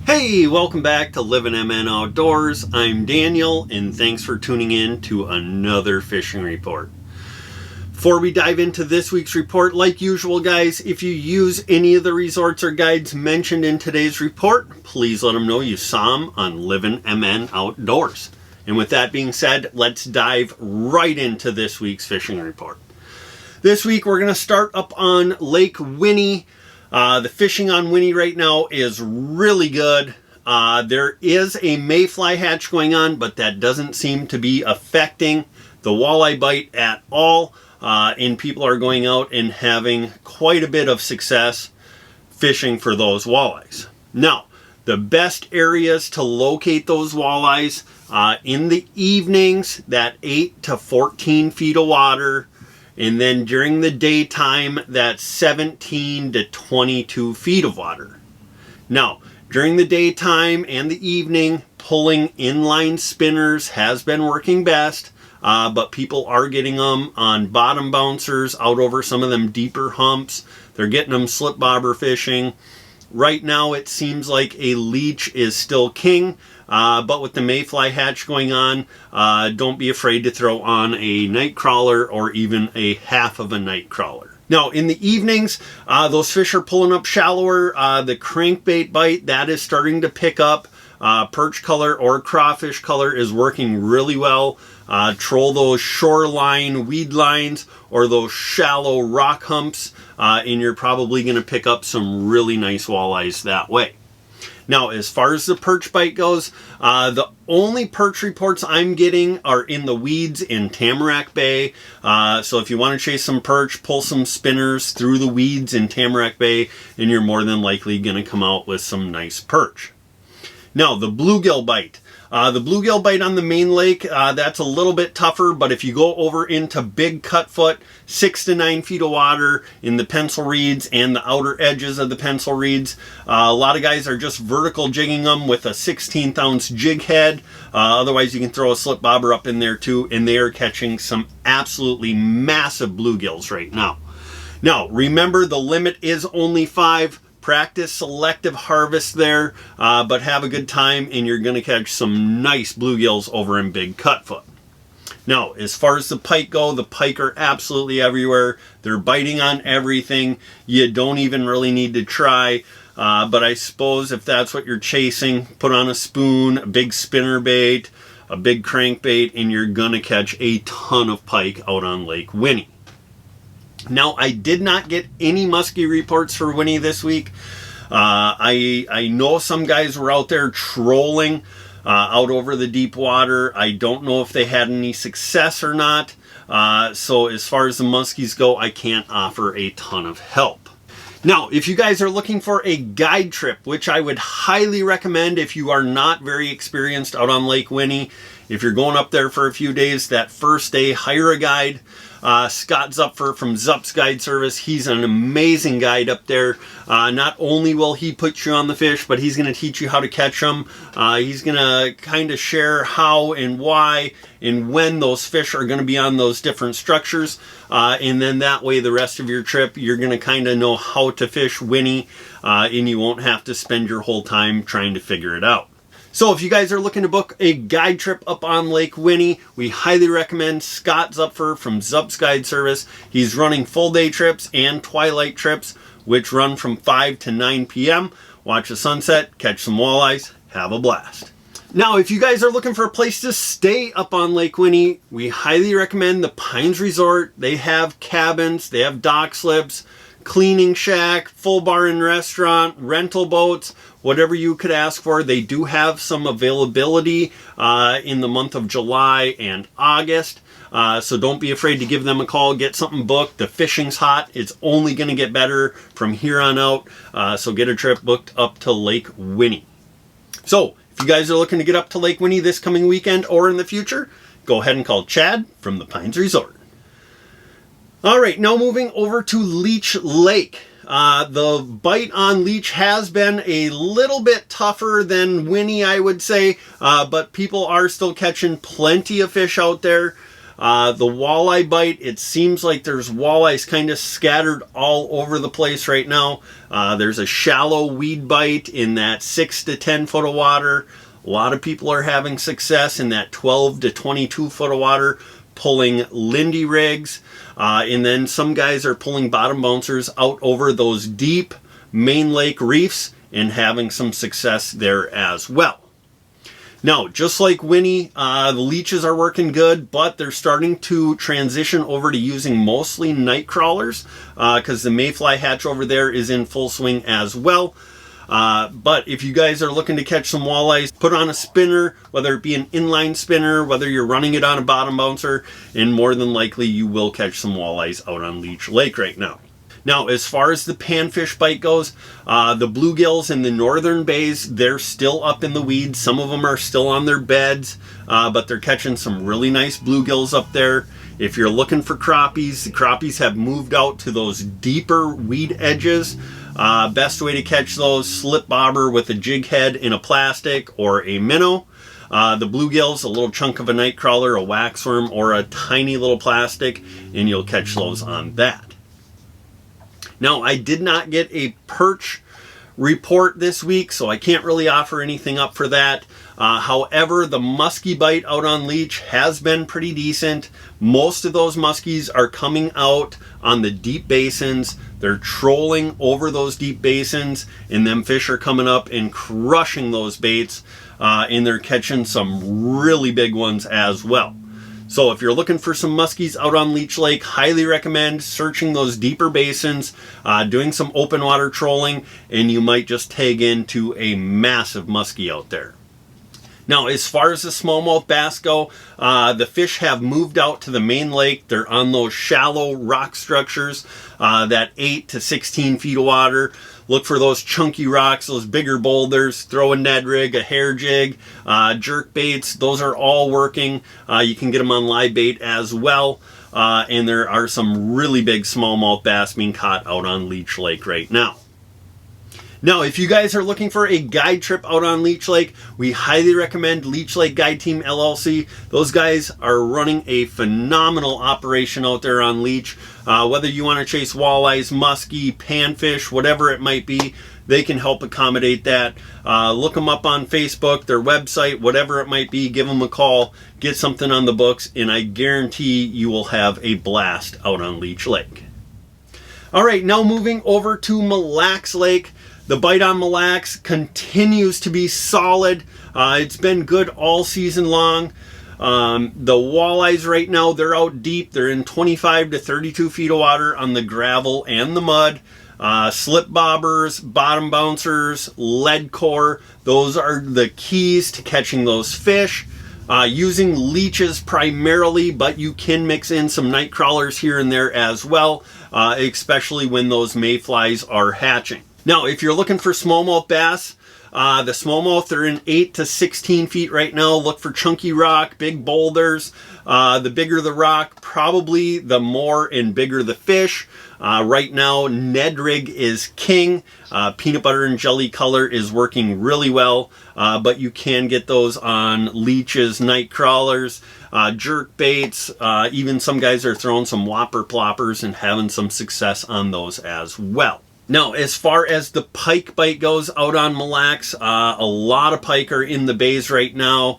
Hey, welcome back to Livin MN Outdoors. I'm Daniel, and thanks for tuning in to another fishing report. Before we dive into this week's report, like usual, guys, if you use any of the resorts or guides mentioned in today's report, please let them know you saw them on Livin MN Outdoors. And with that being said, let's dive right into this week's fishing report. This week, we're going to start up on Lake Winnie. The fishing on Winnie right now is really good. There is a mayfly hatch going on, but that doesn't seem to be affecting the walleye bite at all. And people are going out and having quite a bit of success fishing for those walleyes. Now, the best areas to locate those walleyes in the evenings, that 8 to 14 feet of water. And then during the daytime, that's 17 to 22 feet of water. Now, during the daytime and the evening, pulling inline spinners has been working best, but people are getting them on bottom bouncers out over some of them deeper humps. They're getting them slip bobber fishing. Right now, it seems like a leech is still king. But with the mayfly hatch going on, don't be afraid to throw on a night crawler or even a half of a night crawler. Now, in the evenings, those fish are pulling up shallower. The crankbait bite, that is starting to pick up. Perch color or crawfish color is working really well. Troll those shoreline weed lines or those shallow rock humps, and you're probably going to pick up some really nice walleyes that way. Now, as far as the perch bite goes, the only perch reports I'm getting are in the weeds in Tamarack Bay. So if you want to chase some perch, pull some spinners through the weeds in Tamarack Bay, and you're more than likely going to come out with some nice perch. Now, the bluegill bite. The bluegill bite on the main lake, that's a little bit tougher, but if you go over into big cutfoot, 6 to 9 feet of water in the pencil reeds and the outer edges of the pencil reeds, a lot of guys are just vertical jigging them with a 16th ounce jig head. Otherwise, you can throw a slip bobber up in there too, and they are catching some absolutely massive bluegills right now. Now, remember the limit is only 5. Practice selective harvest there, but have a good time and you're going to catch some nice bluegills over in big cutfoot. Now, as far as the pike go, the pike are absolutely everywhere. They're biting on everything. You don't even really need to try, but I suppose if that's what you're chasing, put on a spoon, a big spinner bait, a big crankbait, and you're going to catch a ton of pike out on Lake Winnie. Now, I did not get any muskie reports for Winnie this week. I know some guys were out there trolling out over the deep water. I don't know if they had any success or not. So as far as the muskies go, I can't offer a ton of help. Now, if you guys are looking for a guide trip, which I would highly recommend if you are not very experienced out on Lake Winnie, if you're going up there for a few days, that first day, hire a guide. Scott Zupfer from zupsguideservice. He's an amazing guide up there. Not only will he put you on the fish, but he's going to teach you how to catch them. He's going to kind of share how and why and when those fish are going to be on those different structures. And then that way, the rest of your trip, you're going to kind of know how to fish Winnie, and you won't have to spend your whole time trying to figure it out. So if you guys are looking to book a guide trip up on Lake Winnie, we highly recommend Scott Zupfer from zupsguideservice. He's running full day trips and twilight trips, which run from 5 to 9 p.m. Watch the sunset, catch some walleyes, have a blast. Now, if you guys are looking for a place to stay up on Lake Winnie, we highly recommend the Pines Resort. They have cabins, they have dock slips, cleaning shack, full bar and restaurant, rental boats, whatever you could ask for. They do have some availability in the month of July and August. So don't be afraid to give them a call, get something booked. The fishing's hot. It's only going to get better from here on out. So get a trip booked up to Lake Winnie. So if you guys are looking to get up to Lake Winnie this coming weekend or in the future, go ahead and call Chad from the Pines Resort. All right, now moving over to Leech Lake. The bite on Leech has been a little bit tougher than Winnie, I would say, but people are still catching plenty of fish out there. The walleye bite, it seems like there's walleyes kind of scattered all over the place right now. There's a shallow weed bite in that 6 to 10 foot of water. A lot of people are having success in that 12 to 22 foot of water, pulling Lindy rigs. And then some guys are pulling bottom bouncers out over those deep main lake reefs and having some success there as well. Now, just like Winnie, the leeches are working good, but they're starting to transition over to using mostly night crawlers because the mayfly hatch over there is in full swing as well. But if you guys are looking to catch some walleyes, put on a spinner, whether it be an inline spinner, whether you're running it on a bottom bouncer, and more than likely you will catch some walleyes out on Leech Lake right now. Now, as far as the panfish bite goes, the bluegills in the northern bays, they're still up in the weeds. Some of them are still on their beds, but they're catching some really nice bluegills up there. If you're looking for crappies, the crappies have moved out to those deeper weed edges. Best way to catch those, slip bobber with a jig head in a plastic or a minnow. The bluegills, a little chunk of a night crawler, a waxworm, or a tiny little plastic, and you'll catch those on that. Now, I did not get a perch report this week, so I can't really offer anything up for that. However, the muskie bite out on Leech has been pretty decent. Most of those muskies are coming out on the deep basins. They're trolling over those deep basins, and them fish are coming up and crushing those baits, and they're catching some really big ones as well. So if you're looking for some muskies out on Leech Lake, highly recommend searching those deeper basins, doing some open water trolling, and you might just tag into a massive muskie out there. Now, as far as the smallmouth bass go, the fish have moved out to the main lake. They're on those shallow rock structures, that 8 to 16 feet of water. Look for those chunky rocks, those bigger boulders, throw a Ned rig, a hair jig, jerk baits. Those are all working. You can get them on live bait as well. And there are some really big smallmouth bass being caught out on Leech Lake right now. Now, if you guys are looking for a guide trip out on Leech Lake, we highly recommend Leech Lake Guide Team LLC. Those guys are running a phenomenal operation out there on Leech. Whether you want to chase walleyes, muskie, panfish, whatever it might be, they can help accommodate that. Look them up on Facebook, their website, whatever it might be. Give them a call, get something on the books, and I guarantee you will have a blast out on Leech Lake. All right, now moving over to Mille Lacs Lake. The bite on Mille Lacs continues to be solid. It's been good all season long. The walleyes right now, they're out deep. They're in 25 to 32 feet of water on the gravel and the mud. Slip bobbers, bottom bouncers, lead core, those are the keys to catching those fish. Using leeches primarily, but you can mix in some night crawlers here and there as well, especially when those mayflies are hatching. Now, if you're looking for smallmouth bass, the smallmouth, they're in 8 to 16 feet right now. Look for chunky rock, big boulders. The bigger the rock, probably the more and bigger the fish. Right now, Ned rig is king. Peanut butter and jelly color is working really well, but you can get those on leeches, night crawlers, jerk baits. Even some guys are throwing some whopper ploppers and having some success on those as well. Now, as far as the pike bite goes out on Mille Lacs, a lot of pike are in the bays right now.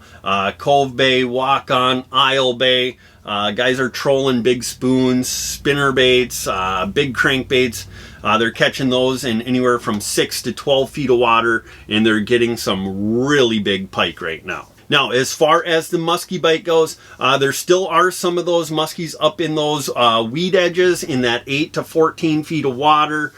Cove Bay, Walk On, Isle Bay. Guys are trolling big spoons, spinner baits, big crankbaits. They're catching those in anywhere from 6 to 12 feet of water, and they're getting some really big pike right now. Now, as far as the muskie bite goes, there still are some of those muskies up in those weed edges in that 8 to 14 feet of water.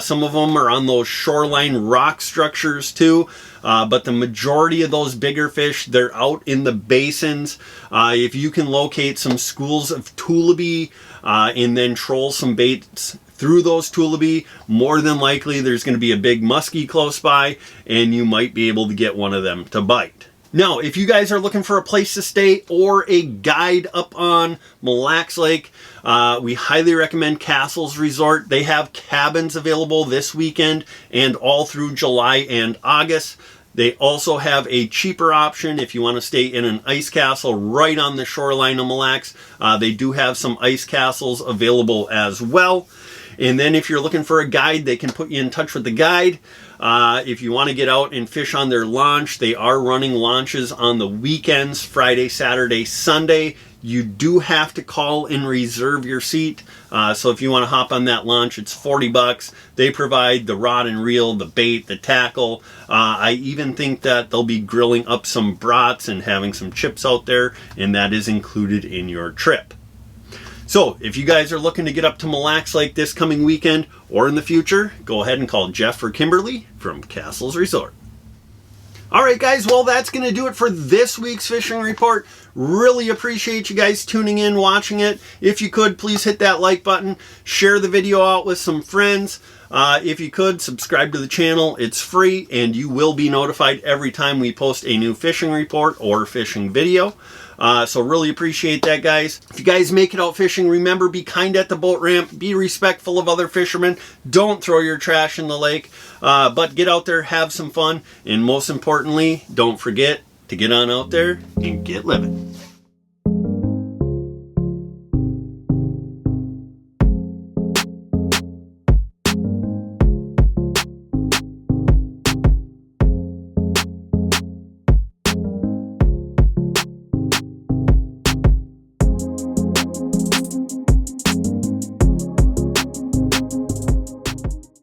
Some of them are on those shoreline rock structures too, but the majority of those bigger fish, they're out in the basins. If you can locate some schools of tullibee and then troll some baits through those tullibee, more than likely there's going to be a big muskie close by, and you might be able to get one of them to bite. Now, if you guys are looking for a place to stay or a guide up on Mille Lacs Lake, we highly recommend Castles Resort. They have cabins available this weekend and all through July and August. They also have a cheaper option if you want to stay in an ice castle right on the shoreline of Mille Lacs. They do have some ice castles available as well. And then if you're looking for a guide, they can put you in touch with the guide. If you want to get out and fish on their launch, they are running launches on the weekends, Friday, Saturday, Sunday. You do have to call and reserve your seat. So if you want to hop on that launch, it's $40. They provide the rod and reel, the bait, the tackle. I even think that they'll be grilling up some brats and having some chips out there, and that is included in your trip. So if you guys are looking to get up to Mille Lacs Lake this coming weekend or in the future, go ahead and call Jeff or Kimberly from Castles Resort. All right, guys, well, that's going to do it for this week's fishing report. Really appreciate you guys tuning in, watching it. If you could, please hit that like button. Share the video out with some friends. If you could, subscribe to the channel. It's free, and you will be notified every time we post a new fishing report or fishing video. So really appreciate that, guys. If you guys make it out fishing, remember, be kind at the boat ramp. Be respectful of other fishermen. Don't throw your trash in the lake. But get out there, have some fun. And most importantly, don't forget to get on out there and get living.